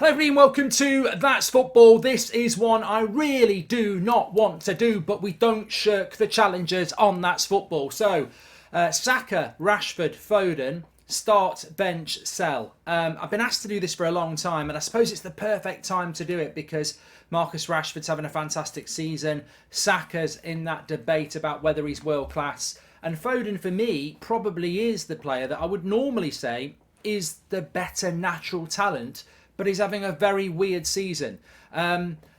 Hello everybody and welcome to That's Football. This is one I really do not want to do, but we don't shirk the challenges on That's Football. So, Saka, Rashford, Foden, start, bench, sell. I've been asked to do this for a long time, and I suppose it's the perfect time to do it because Marcus Rashford's having a fantastic season. Saka's in that debate about whether he's world class. And Foden, for me, probably is the player that I would normally say is the better natural talent, but he's having a very weird season.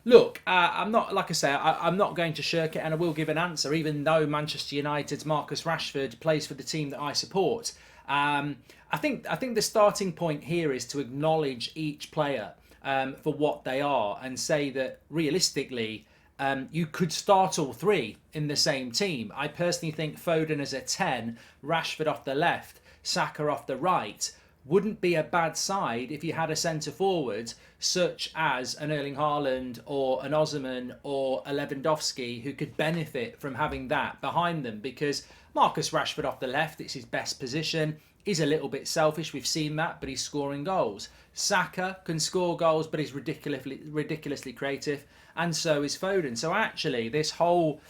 Look, I'm not, like I say, I'm not going to shirk it, and I will give an answer, even though Manchester United's Marcus Rashford plays for the team that I support. I think the starting point here is to acknowledge each player for what they are and say that realistically, you could start all three in the same team. I personally think Foden as a 10, Rashford off the left, Saka off the right, wouldn't be a bad side if you had a centre forward such as an Erling Haaland or an Osimhen or a Lewandowski who could benefit from having that behind them, because Marcus Rashford off the left, it's his best position. He's a little bit selfish, we've seen that, but he's scoring goals. Saka can score goals, but he's ridiculously creative, and so is Foden. So actually, this whole...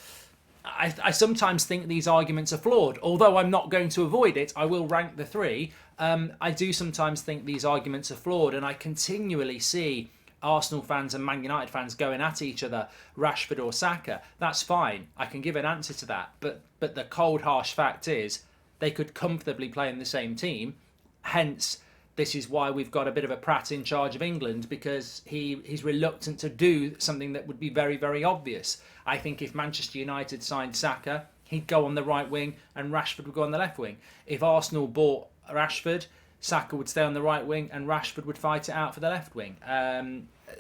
I sometimes think these arguments are flawed. Although I'm not going to avoid it, I will rank the three. I do sometimes think these arguments are flawed, and I continually see Arsenal fans and Man United fans going at each other, Rashford or Saka. That's fine. I can give an answer to that. But the cold, harsh fact is they could comfortably play in the same team. Hence, this is why we've got a bit of a prat in charge of England, because he's reluctant to do something that would be very, very obvious. I think if Manchester United signed Saka, he'd go on the right wing and Rashford would go on the left wing. If Arsenal bought Rashford, Saka would stay on the right wing and Rashford would fight it out for the left wing.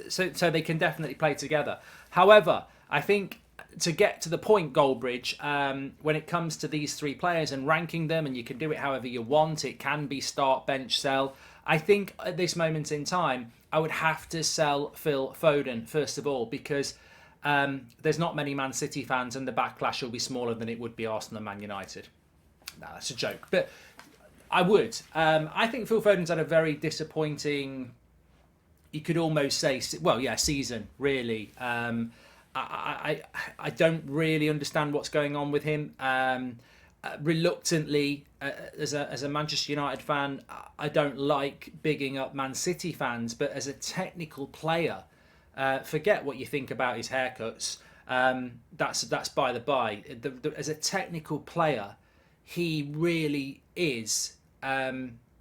So they can definitely play together. However, I think to get to the point, Goldbridge, when it comes to these three players and ranking them, and you can do it however you want, it can be start, bench, sell. I think at this moment in time, I would have to sell Phil Foden, first of all, because there's not many Man City fans and the backlash will be smaller than it would be Arsenal and Man United. No, that's a joke. But I would. I think Phil Foden's had a very disappointing, you could almost say, season, really. I don't really understand what's going on with him. Reluctantly, as a Manchester United fan, I don't like bigging up Man City fans, but as a technical player, forget what you think about his haircuts. That's by the by. As a technical player, he really is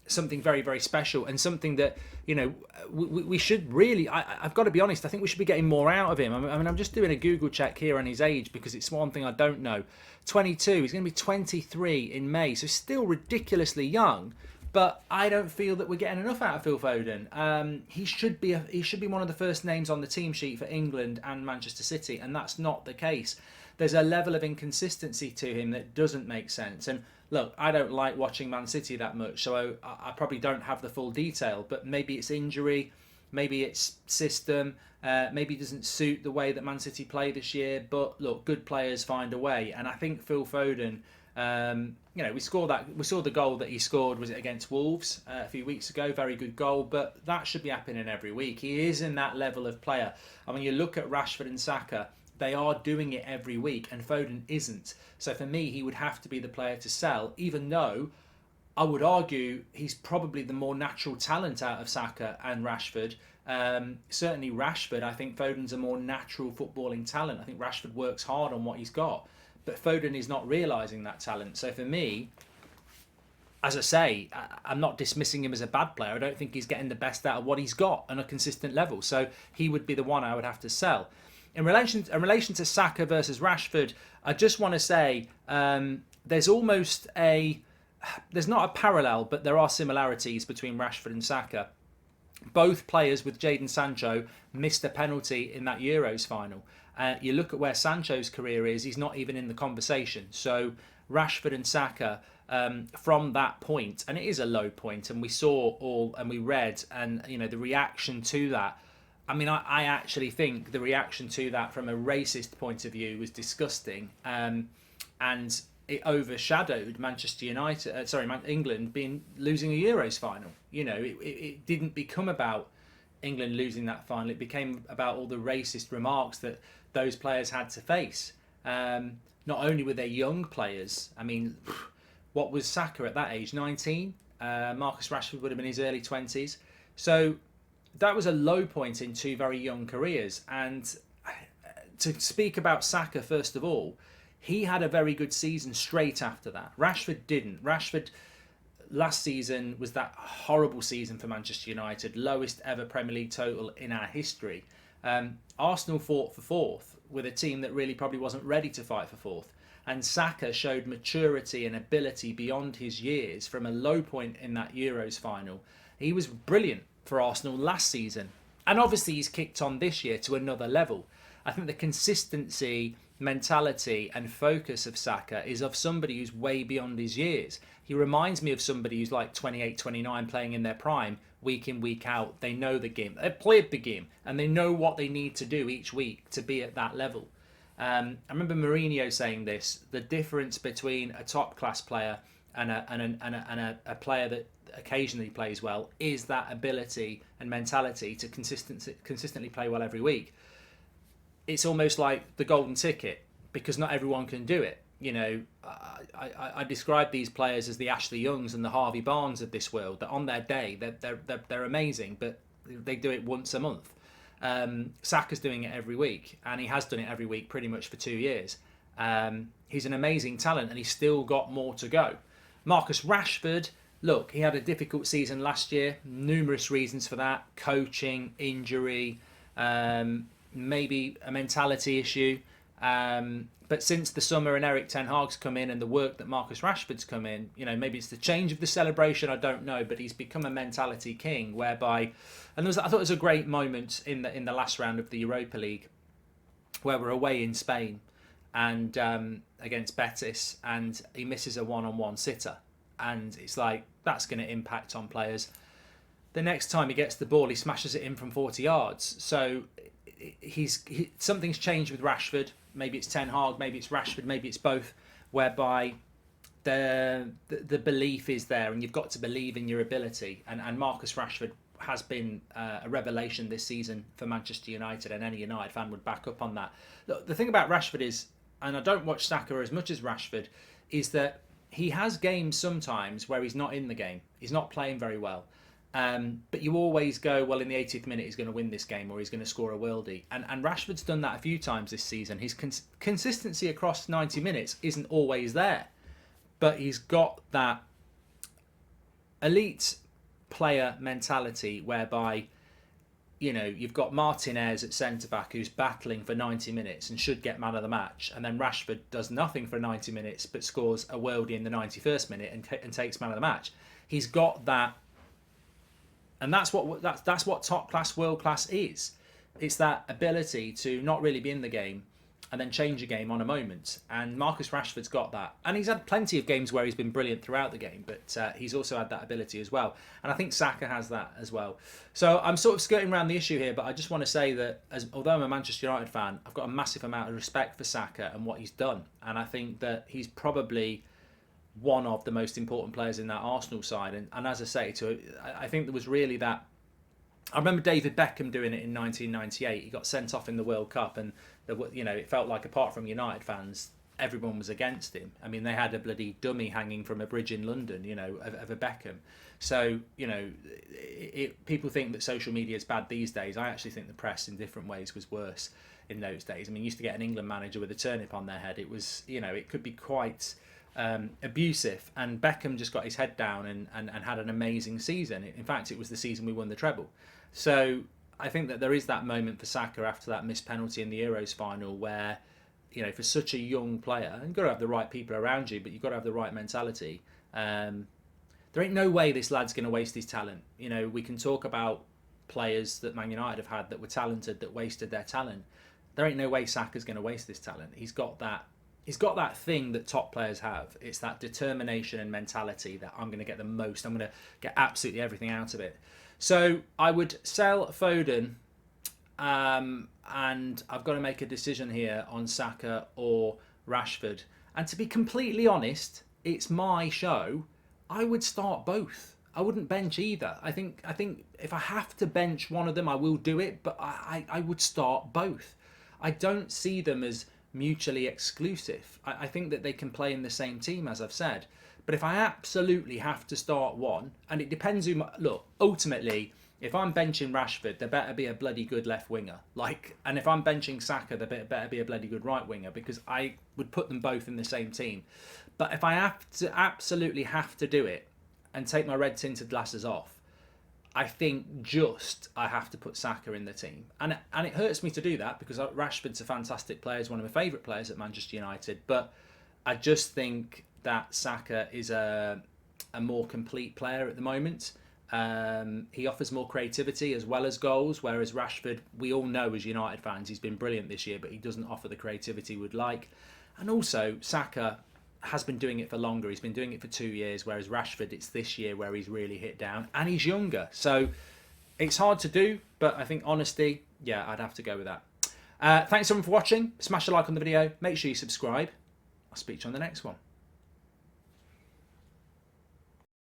something very, very special, and something that, you know, we should really... I've got to be honest, I think we should be getting more out of him. I mean, I'm just doing a Google check here on his age because it's one thing I don't know. 22, he's going to be 23 in May, so still ridiculously young, but I don't feel that we're getting enough out of Phil Foden. He should be one of the first names on the team sheet for England and Manchester City, and that's not the case. There's a level of inconsistency to him that doesn't make sense. And look, I don't like watching Man City that much, so I probably don't have the full detail, but maybe it's injury, maybe it's system, maybe it doesn't suit the way that Man City play this year. But look, good players find a way, and I think Phil Foden, we saw the goal that he scored, was it against Wolves a few weeks ago? Very good goal, but that should be happening every week. He is in that level of player. I mean, you look at Rashford and Saka, they are doing it every week, and Foden isn't. So for me, he would have to be the player to sell, even though I would argue he's probably the more natural talent out of Saka and Rashford. Certainly Rashford, I think Foden's a more natural footballing talent. I think Rashford works hard on what he's got, but Foden is not realising that talent. So for me, as I say, I'm not dismissing him as a bad player. I don't think he's getting the best out of what he's got on a consistent level. So he would be the one I would have to sell. In relation to Saka versus Rashford, I just want to say there's not a parallel, but there are similarities between Rashford and Saka. Both players, with Jadon Sancho, missed a penalty in that Euros final. You look at where Sancho's career is, he's not even in the conversation. So Rashford and Saka, from that point, and it is a low point, and we saw all, and we read, and the reaction to that. I mean, I actually think the reaction to that from a racist point of view was disgusting, and it overshadowed England losing a Euros final. It didn't become about England losing that final, it became about all the racist remarks that those players had to face. Not only were they young players, I mean, what was Saka at that age? 19? Marcus Rashford would have been in his early 20s. So that was a low point in two very young careers. And to speak about Saka, first of all, he had a very good season straight after that. Rashford didn't. Rashford last season was that horrible season for Manchester United, lowest ever Premier League total in our history. Arsenal fought for fourth with a team that really probably wasn't ready to fight for fourth. And Saka showed maturity and ability beyond his years from a low point in that Euros final. He was brilliant for Arsenal last season. And obviously he's kicked on this year to another level. I think the consistency, mentality and focus of Saka is of somebody who's way beyond his years. He reminds me of somebody who's like 28, 29 playing in their prime, week in, week out. They know the game. They've played the game and they know what they need to do each week to be at that level. I remember Mourinho saying this, the difference between a top class player and a player that occasionally plays well is that ability and mentality to consistently play well every week. It's almost like the golden ticket because not everyone can do it. You know, I describe these players as the Ashley Youngs and the Harvey Barnes of this world. That on their day, they're amazing, but they do it once a month. Saka's doing it every week, and he has done it every week pretty much for 2 years. He's an amazing talent, and he's still got more to go. Marcus Rashford, look, he had a difficult season last year. Numerous reasons for that: coaching, injury, maybe a mentality issue. But since the summer and Eric Ten Hag's come in and the work that Marcus Rashford's come in, you know, maybe it's the change of the celebration, I don't know, but he's become a mentality king whereby, and I thought it was a great moment in the last round of the Europa League where we're away in Spain and against Betis, and he misses a one-on-one sitter, and it's like, that's going to impact on players. The next time he gets the ball, he smashes it in from 40 yards. So something's changed with Rashford. Maybe it's Ten Hag, maybe it's Rashford, maybe it's both, whereby the belief is there, and you've got to believe in your ability. And Marcus Rashford has been a revelation this season for Manchester United, and any United fan would back up on that. Look, the thing about Rashford is, and I don't watch Saka as much as Rashford, is that he has games sometimes where he's not in the game. He's not playing very well. But you always go, well, in the 80th minute, he's going to win this game or he's going to score a worldie. And Rashford's done that a few times this season. His consistency across 90 minutes isn't always there. But he's got that elite player mentality whereby, you know, you've got Martinez at centre-back who's battling for 90 minutes and should get man of the match. And then Rashford does nothing for 90 minutes but scores a worldie in the 91st minute and takes man of the match. He's got that. And that's what top class, world class is. It's that ability to not really be in the game and then change a game on a moment. And Marcus Rashford's got that. And he's had plenty of games where he's been brilliant throughout the game, but he's also had that ability as well. And I think Saka has that as well. So I'm sort of skirting around the issue here, but I just want to say that although I'm a Manchester United fan, I've got a massive amount of respect for Saka and what he's done. And I think that he's probably one of the most important players in that Arsenal side, and as I say, I think there was really that. I remember David Beckham doing it in 1998. He got sent off in the World Cup, and it felt like apart from United fans, everyone was against him. I mean, they had a bloody dummy hanging from a bridge in London, of a Beckham. So people think that social media is bad these days. I actually think the press in different ways was worse in those days. I mean, you used to get an England manager with a turnip on their head. It was, it could be quite abusive, and Beckham just got his head down and had an amazing season. In fact, it was the season we won the treble. So I think that there is that moment for Saka after that missed penalty in the Euros final where, for such a young player, and you've got to have the right people around you, but you've got to have the right mentality. There ain't no way this lad's going to waste his talent. We can talk about players that Man United have had that were talented that wasted their talent. There ain't no way Saka's going to waste this talent. He's got that thing that top players have. It's that determination and mentality that I'm going to get the most. I'm going to get absolutely everything out of it. So I would sell Foden, and I've got to make a decision here on Saka or Rashford. And to be completely honest, it's my show. I would start both. I wouldn't bench either. I think if I have to bench one of them, I will do it, but I would start both. I don't see them as mutually exclusive. I think that they can play in the same team, as I've said. But if I absolutely have to start one, and it depends who... Look, ultimately, if I'm benching Rashford, there better be a bloody good left winger. And if I'm benching Saka, there better be a bloody good right winger, because I would put them both in the same team. But if I absolutely have to do it and take my red tinted glasses off, I think I have to put Saka in the team. And it hurts me to do that, because Rashford's a fantastic player, he's one of my favourite players at Manchester United. But I just think that Saka is a more complete player at the moment. He offers more creativity as well as goals, whereas Rashford, we all know as United fans, he's been brilliant this year, but he doesn't offer the creativity we'd like. And also, Saka has been doing it for longer. He's been doing it for 2 years, whereas Rashford, it's this year where he's really hit down, and he's younger. So it's hard to do, but I think honesty, yeah, I'd have to go with that. Thanks everyone for watching. Smash a like on the video. Make sure you subscribe. I'll speak to you on the next one.